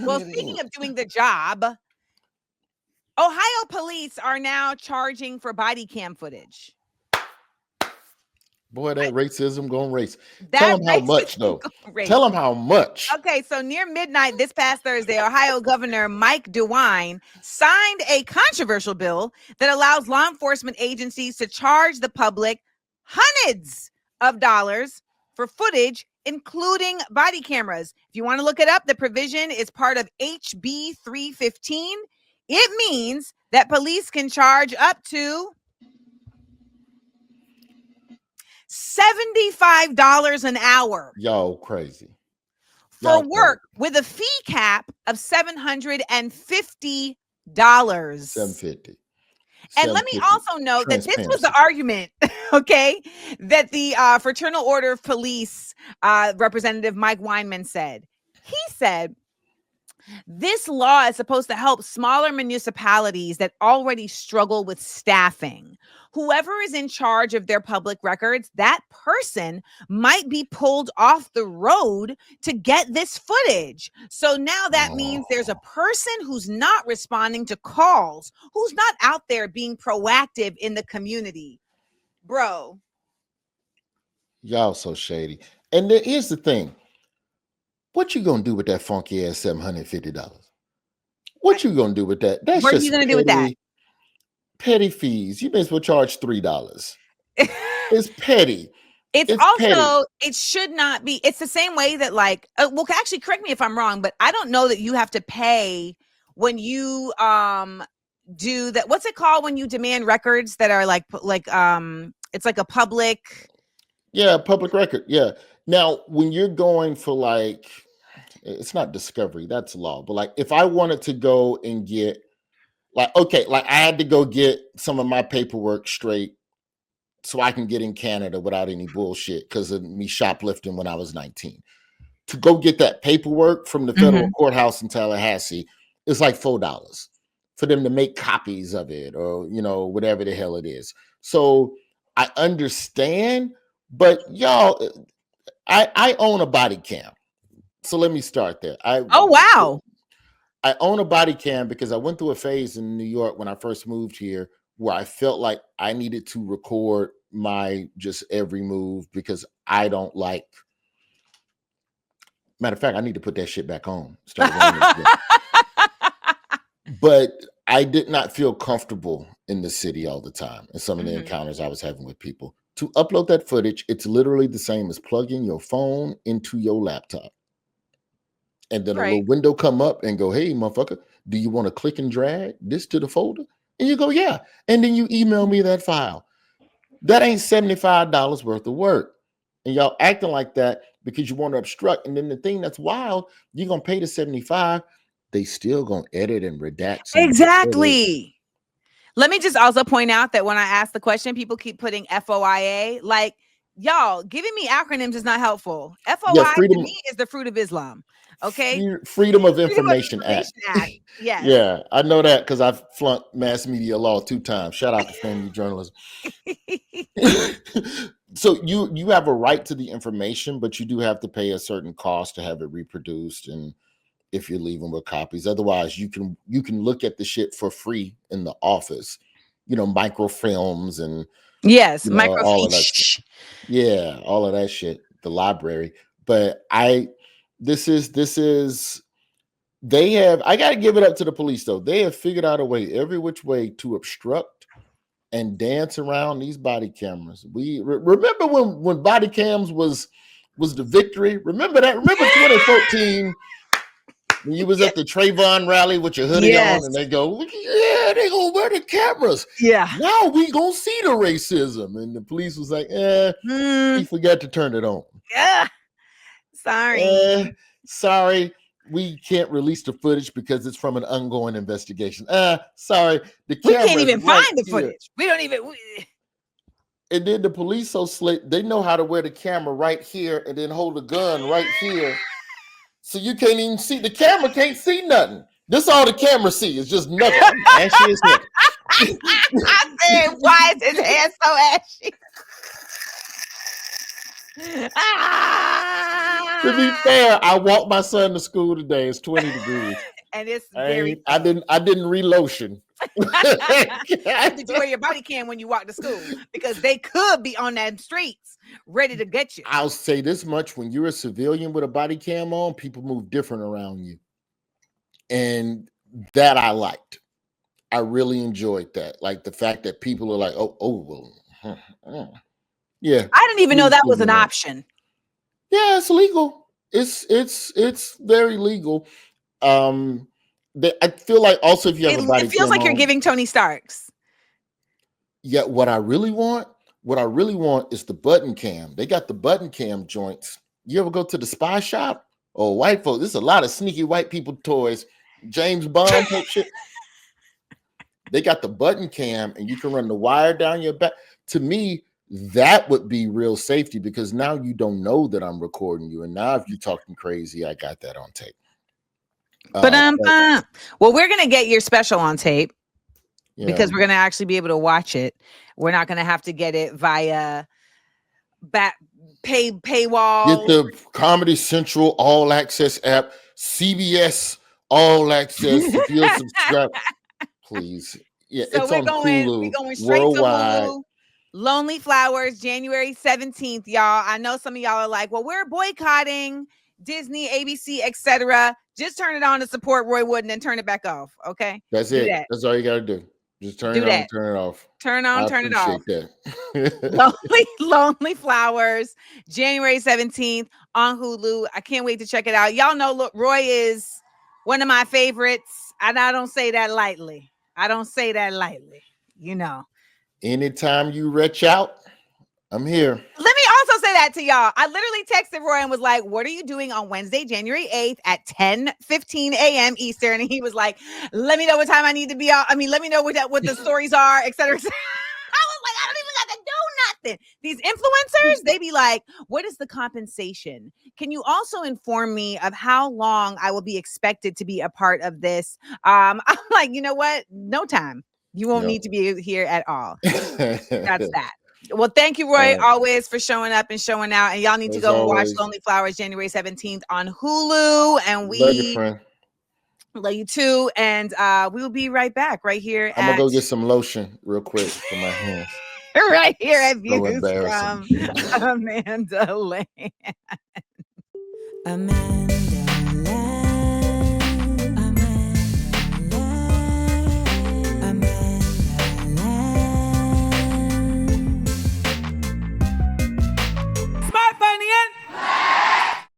Well, speaking of doing the job, Ohio police are now charging for body cam footage. Boy, that racism going race. Tell That them how much, racism though. race. Tell them how much. Okay, so near midnight this past Thursday, Ohio Governor Mike DeWine signed a controversial bill that allows law enforcement agencies to charge the public hundreds of dollars for footage, including body cameras. If you want to look it up, the provision is part of HB 315. It means that police can charge up to $75 an hour. Y'all crazy. For work with a fee cap of $750. $750. And let me also note that this was the argument, okay, that the Fraternal Order of Police representative Mike Weinman said. He said, this law is supposed to help smaller municipalities that already struggle with staffing. Whoever is in charge of their public records, that person might be pulled off the road to get this footage. So now that means there's a person who's not responding to calls, who's not out there being proactive in the community. Bro. Y'all so shady. And here's the thing. What you gonna do with that funky ass $750? What you gonna do with that? That's what are you gonna do with that? Petty fees. You may as well charge $3. It's petty. It's also petty. It should not be. It's the same way that well, actually, correct me if I'm wrong, but I don't know that you have to pay when you do that. What's it called when you demand records that are like it's like a public. Yeah, public record. Yeah. Now, when you're going for it's not discovery, that's law. But if I wanted to go and get I had to go get some of my paperwork straight so I can get in Canada without any bullshit because of me shoplifting when I was 19. To go get that paperwork from the federal courthouse in Tallahassee, it's like $4 for them to make copies of it or, whatever the hell it is. So I understand, but y'all, I own a body cam. So let me start there. Oh, wow. I own a body cam because I went through a phase in New York when I first moved here where I felt like I needed to record my just every move because I don't like. Matter of fact, I need to put that shit back on. But I did not feel comfortable in the city all the time and some of the encounters I was having with people. To upload that footage, it's literally the same as plugging your phone into your laptop. And then a little window come up and go, hey, motherfucker, do you want to click and drag this to the folder? And you go, yeah. And then you email me that file. That ain't $75 worth of work. And y'all acting like that because you want to obstruct. And then the thing that's wild, you're going to pay the $75. They still going to edit and redact. Exactly. Let me just also point out that when I ask the question, people keep putting FOIA. Y'all, giving me acronyms is not helpful. FOI to me is the fruit of Islam. Okay. Freedom of Information Act. Yes. Yeah, I know that because I've flunked mass media law 2 times. Shout out to family journalism. So you have a right to the information, but you do have to pay a certain cost to have it reproduced. And if you're leaving with copies, otherwise you can look at the shit for free in the office, microfilms and microfiche. Yeah, all of that shit, the library. But I got to give it up to the police though. They have figured out a way, every which way, to obstruct and dance around these body cameras. We remember when body cams was the victory. Remember that? Remember 2014 when you was at the Trayvon rally with your hoodie on, and they go, yeah, they gonna wear the cameras. Yeah. Now we gonna see the racism, and the police was like, we forgot to turn it on. Yeah. Sorry, we can't release the footage because it's from an ongoing investigation. Sorry, we can't even find the footage. We don't even. And then the police so slick, they know how to wear the camera right here and then hold the gun right here, so you can't even see. The camera can't see nothing. This all the camera see is just nothing. Ashy as hell. I said, why is his hair so ashy? To be fair, I walked my son to school today. It's 20 degrees. And it's I didn't relotion. Did you wear your body cam when you walk to school? Because they could be on that streets ready to get you. I'll say this much: when you're a civilian with a body cam on, people move different around you. And that I liked. I really enjoyed that. Like the fact that people are like, yeah. I didn't even know that was an option. Yeah, it's legal. It's very legal. I feel like also if you have a body cam, it feels like you're giving Tony Starks. Yeah, what I really want is the button cam. They got the button cam joints. You ever go to the spy shop? Oh, white folks, there's a lot of sneaky white people toys. James Bond type shit. They got the button cam and you can run the wire down your back. To me, that would be real safety because now you don't know that I'm recording you. And now if you're talking crazy, I got that on tape. Well, we're going to get your special on tape because we're going to actually be able to watch it. We're not going to have to get it via paywall. Get the Comedy Central All Access app, CBS All Access. If you're subscribed, please. Yeah, so it's we're on going, Hulu, we're going straight worldwide. To Hulu. Lonely Flowers, January 17th, y'all. I know some of y'all are like, well, we're boycotting Disney, ABC, etc. Just turn it on to support Roy Wood and then turn it back off. Okay. That's it. That's all you got to do. Just turn it on and turn it off. Turn on, turn it off. That. Lonely Flowers, January 17th on Hulu. I can't wait to check it out. Y'all know, look, Roy is one of my favorites, and I don't say that lightly. You know. Anytime you reach out, I'm here. Let me also say that to y'all. I literally texted Roy and was like, what are you doing on Wednesday, January 8th at 10:15 a.m. Eastern? And he was like, let me know what time I need to be out. I mean, let me know what the stories are, et cetera, et cetera. I was like, I don't even got to do nothing. These influencers, they be like, what is the compensation? Can you also inform me of how long I will be expected to be a part of this? I'm like, you know what? No time. You won't need to be here at all. That's that. Well, thank you, Roy, always for showing up and showing out. And y'all need to go and watch Lonely Flowers January 17th on Hulu. And we love you too. And we will be right back right here. I'm going to go get some lotion real quick for my hands. Right here at Views from AmandaLand. Amanda.